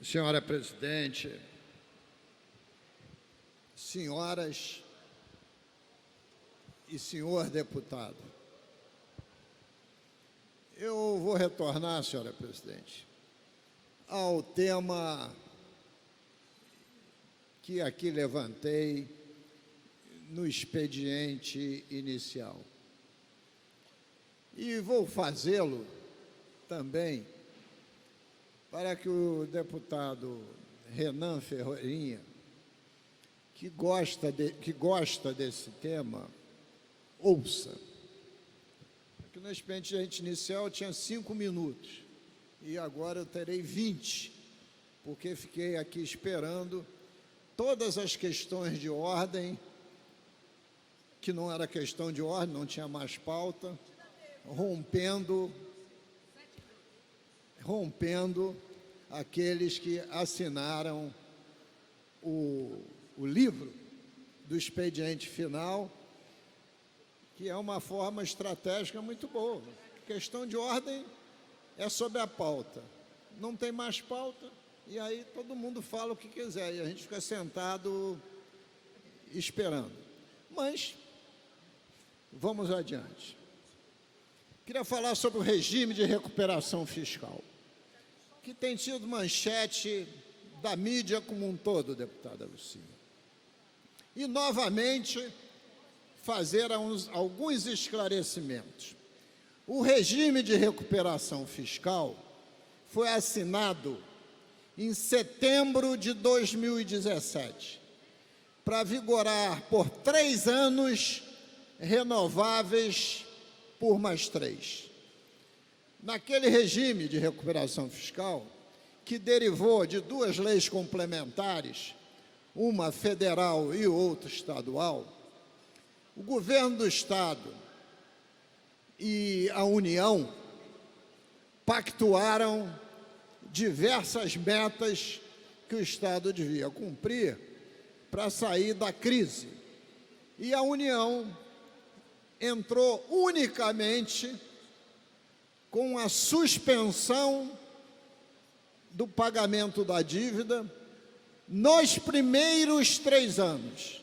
Senhora presidente, senhoras e senhor deputado, eu vou retornar, senhora presidente, ao tema que aqui levantei no expediente inicial. E vou fazê-lo também para que o deputado Renan Ferreirinha, que gosta desse tema, ouça. Aqui no expediente inicial eu tinha 5 minutos e agora eu terei 20, porque fiquei aqui esperando todas as questões de ordem, que não era questão de ordem, não tinha mais pauta, rompendo aqueles que assinaram o livro do expediente final, que é uma forma estratégica muito boa. Questão de ordem é sobre a pauta. Não tem mais pauta, e aí todo mundo fala o que quiser, e a gente fica sentado esperando. Mas, vamos adiante. Queria falar sobre o regime de recuperação fiscal, que tem sido manchete da mídia como um todo, deputada Lucinha. E, novamente, fazer alguns esclarecimentos. O regime de recuperação fiscal foi assinado em setembro de 2017, para vigorar por 3 anos, renováveis por mais 3. Naquele regime de recuperação fiscal, que derivou de 2 leis complementares, uma federal e outra estadual, o governo do Estado e a União pactuaram diversas metas que o Estado devia cumprir para sair da crise. E a União entrou unicamente com a suspensão do pagamento da dívida nos primeiros 3 anos.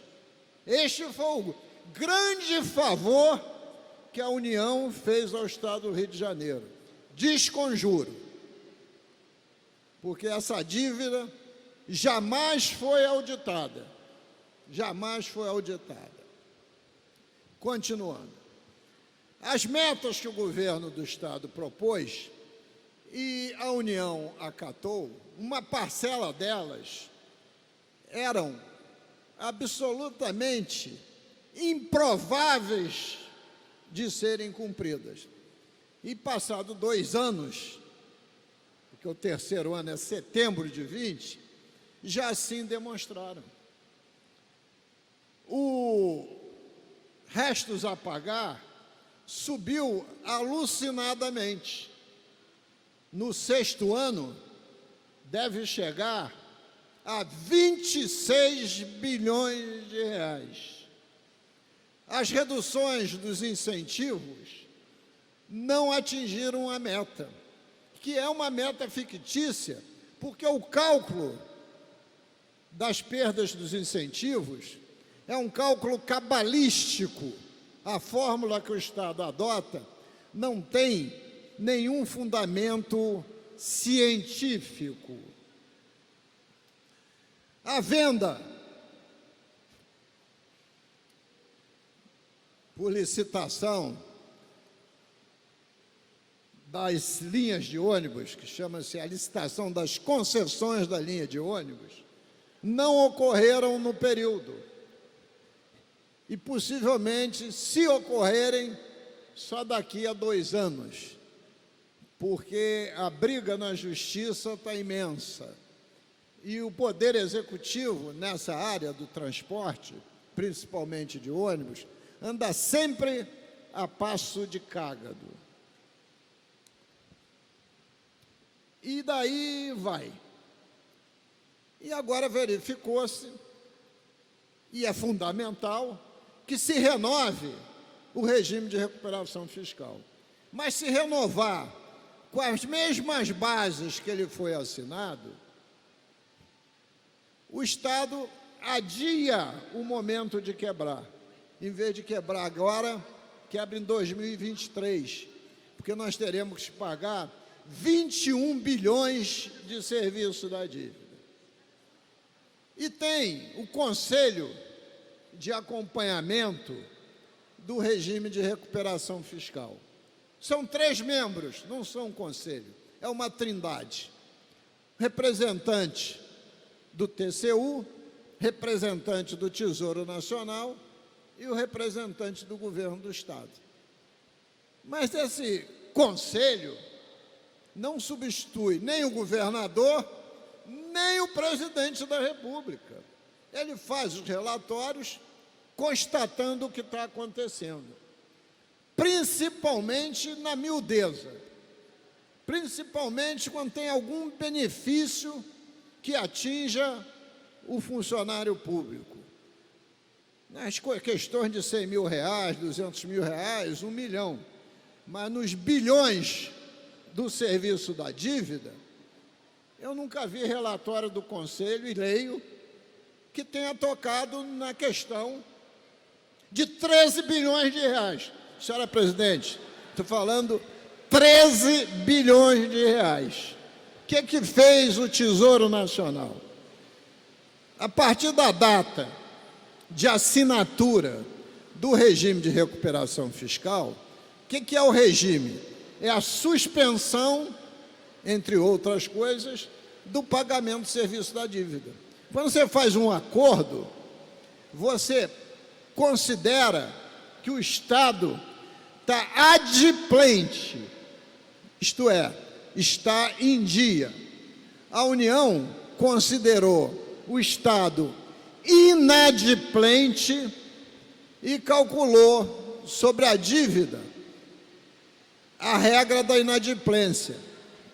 Este foi o grande favor que a União fez ao Estado do Rio de Janeiro. Desconjuro, porque essa dívida jamais foi auditada. Jamais foi auditada. Continuando. As metas que o governo do Estado propôs e a União acatou, uma parcela delas eram absolutamente improváveis de serem cumpridas. E passado 2 anos, porque o terceiro ano é setembro de 20, já assim demonstraram. O restos a pagar subiu alucinadamente. No 6º ano, deve chegar a 26 bilhões de reais. As reduções dos incentivos não atingiram a meta, que é uma meta fictícia, porque o cálculo das perdas dos incentivos é um cálculo cabalístico. A fórmula que o Estado adota não tem nenhum fundamento científico. A venda por licitação das linhas de ônibus, que chama-se a licitação das concessões da linha de ônibus, não ocorreram no período. E possivelmente, se ocorrerem, só daqui a 2 anos, porque a briga na justiça está imensa. E o Poder Executivo, nessa área do transporte, principalmente de ônibus, anda sempre a passo de cágado. E daí vai. E agora verificou-se, e é fundamental, que se renove o regime de recuperação fiscal. Mas se renovar com as mesmas bases que ele foi assinado, o Estado adia o momento de quebrar. Em vez de quebrar agora, quebra em 2023, porque nós teremos que pagar 21 bilhões de serviço da dívida. E tem o Conselho de Acompanhamento do Regime de Recuperação Fiscal. São 3 membros, não são um conselho, é uma trindade. Representante do TCU, representante do Tesouro Nacional e o representante do Governo do Estado. Mas esse conselho não substitui nem o governador, nem o presidente da República. Ele faz os relatórios constatando o que está acontecendo, principalmente na miudeza, principalmente quando tem algum benefício que atinja o funcionário público. Nas questões de 100 mil reais, 200 mil reais, 1 milhão, mas nos bilhões do serviço da dívida, eu nunca vi relatório do Conselho, e leio, que tenha tocado na questão de 13 bilhões de reais. Senhora presidente, estou falando 13 bilhões de reais. O que fez o Tesouro Nacional? A partir da data de assinatura do regime de recuperação fiscal, o que é o regime? É a suspensão, entre outras coisas, do pagamento do serviço da dívida. Quando você faz um acordo, você considera que o Estado está adimplente, isto é, está em dia. A União considerou o Estado inadimplente e calculou sobre a dívida a regra da inadimplência,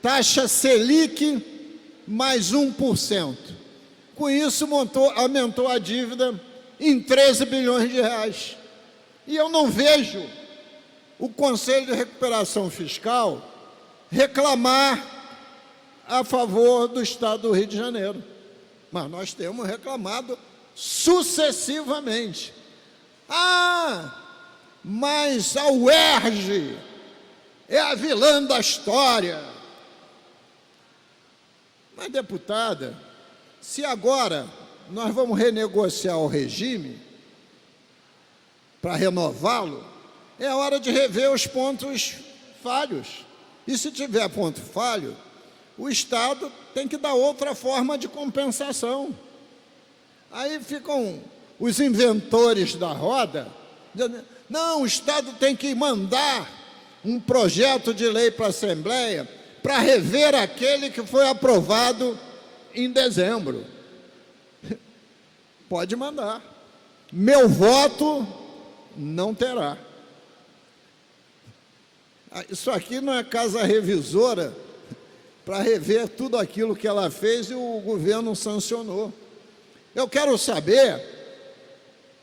taxa Selic mais 1%. Com isso, aumentou a dívida em 13 bilhões de reais. E eu não vejo o Conselho de Recuperação Fiscal reclamar a favor do Estado do Rio de Janeiro. Mas nós temos reclamado sucessivamente. Mas a UERJ é a vilã da história. Mas, deputada, se agora nós vamos renegociar o regime para renová-lo, é hora de rever os pontos falhos. E se tiver ponto falho, o Estado tem que dar outra forma de compensação. Aí ficam os inventores da roda dizendo: não, o Estado tem que mandar um projeto de lei para a Assembleia para rever aquele que foi aprovado em dezembro. Pode mandar. Meu voto não terá. Isso aqui não é casa revisora para rever tudo aquilo que ela fez e o governo sancionou. Eu quero saber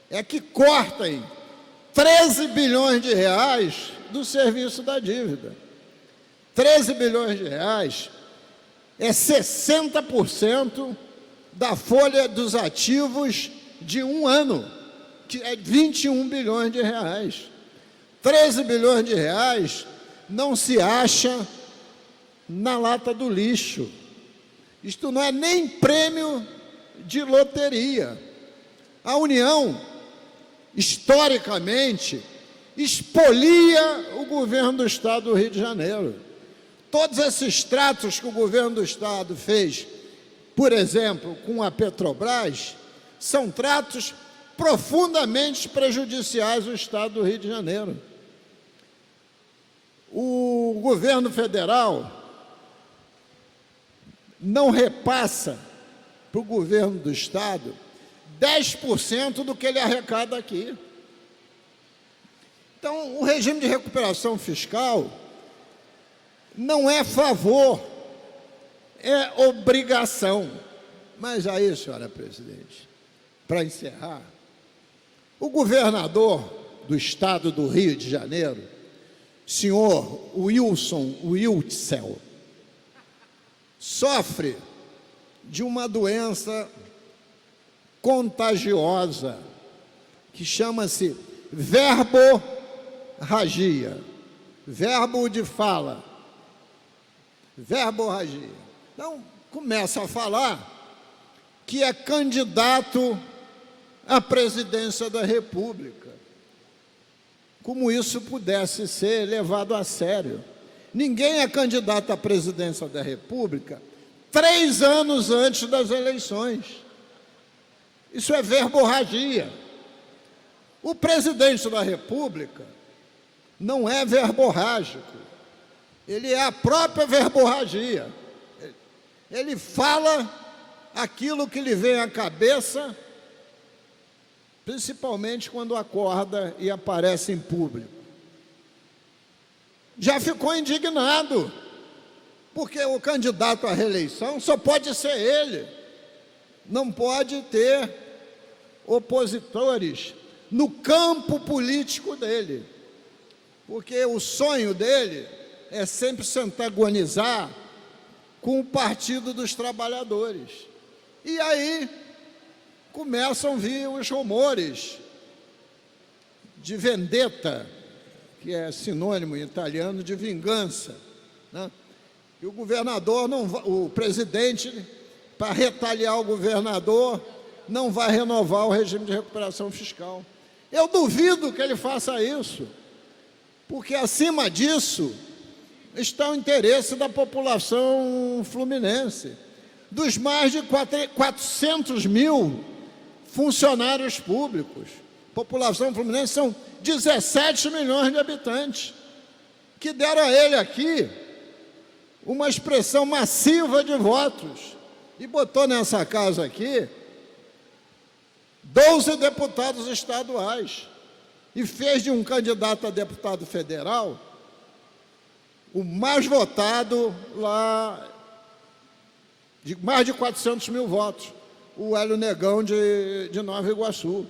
é que cortem 13 bilhões de reais do serviço da dívida. 13 bilhões de reais é 60% da folha dos ativos de um ano, que é 21 bilhões de reais. 13 bilhões de reais não se acha na lata do lixo. Isto não é nem prêmio de loteria. A União, historicamente, expolia o governo do Estado do Rio de Janeiro. Todos esses tratos que o governo do Estado fez, por exemplo, com a Petrobras, são tratos profundamente prejudiciais ao Estado do Rio de Janeiro. O governo federal não repassa para o governo do Estado 10% do que ele arrecada aqui. Então, o regime de recuperação fiscal não é favor, é obrigação. Mas aí, senhora presidente, para encerrar, o governador do Estado do Rio de Janeiro, senhor Wilson Witzel, sofre de uma doença contagiosa, que chama-se verborragia, verbo de fala, verborragia. Então, começa a falar que é candidato à presidência da República, como isso pudesse ser levado a sério. Ninguém é candidato à presidência da República 3 anos antes das eleições. Isso é verborragia. O presidente da República não é verborrágico, ele é a própria verborragia. Ele fala aquilo que lhe vem à cabeça, principalmente quando acorda e aparece em público. Já ficou indignado, porque o candidato à reeleição só pode ser ele, não pode ter opositores no campo político dele, porque o sonho dele é sempre se antagonizar com o Partido dos Trabalhadores. E aí começam a vir os rumores de vendetta, que é sinônimo em italiano de vingança, né? E o governador, o presidente, para retaliar o governador, não vai renovar o regime de recuperação fiscal. Eu duvido que ele faça isso, porque acima disso está o interesse da população fluminense, dos mais de 400 mil funcionários públicos. A população fluminense são 17 milhões de habitantes, que deram a ele aqui uma expressão massiva de votos, e botou nessa casa aqui 12 deputados estaduais, e fez de um candidato a deputado federal o mais votado lá, de mais de 400 mil votos, o Hélio Negão de Nova Iguaçu.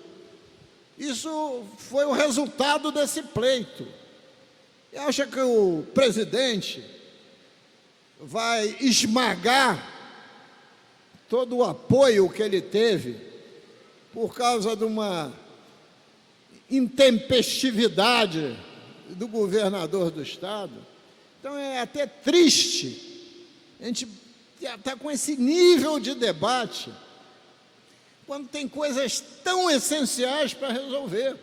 Isso foi o resultado desse pleito. E acha que o presidente vai esmagar todo o apoio que ele teve por causa de uma intempestividade do governador do estado? Então é até triste a gente está com esse nível de debate quando tem coisas tão essenciais para resolver.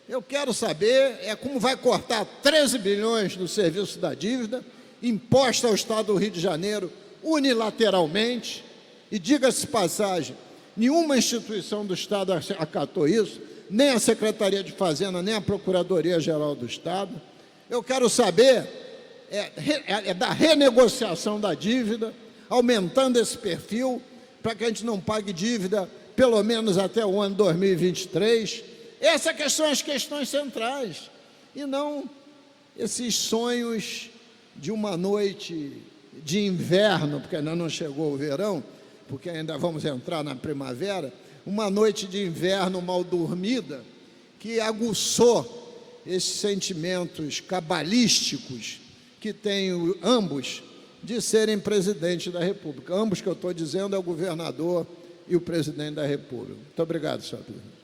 Eu quero saber como vai cortar 13 bilhões do serviço da dívida, imposta ao Estado do Rio de Janeiro unilateralmente, e diga-se passagem, nenhuma instituição do Estado acatou isso, nem a Secretaria de Fazenda, nem a Procuradoria-Geral do Estado. Eu quero saber da renegociação da dívida, aumentando esse perfil, para que a gente não pague dívida pelo menos até o ano 2023. Essas são as questões centrais, e não esses sonhos de uma noite de inverno, porque ainda não chegou o verão, porque ainda vamos entrar na primavera, uma noite de inverno mal dormida, que aguçou esses sentimentos cabalísticos que têm ambos de serem presidente da República. Ambos que eu estou dizendo é o governador e o presidente da República. Muito obrigado, senhor presidente.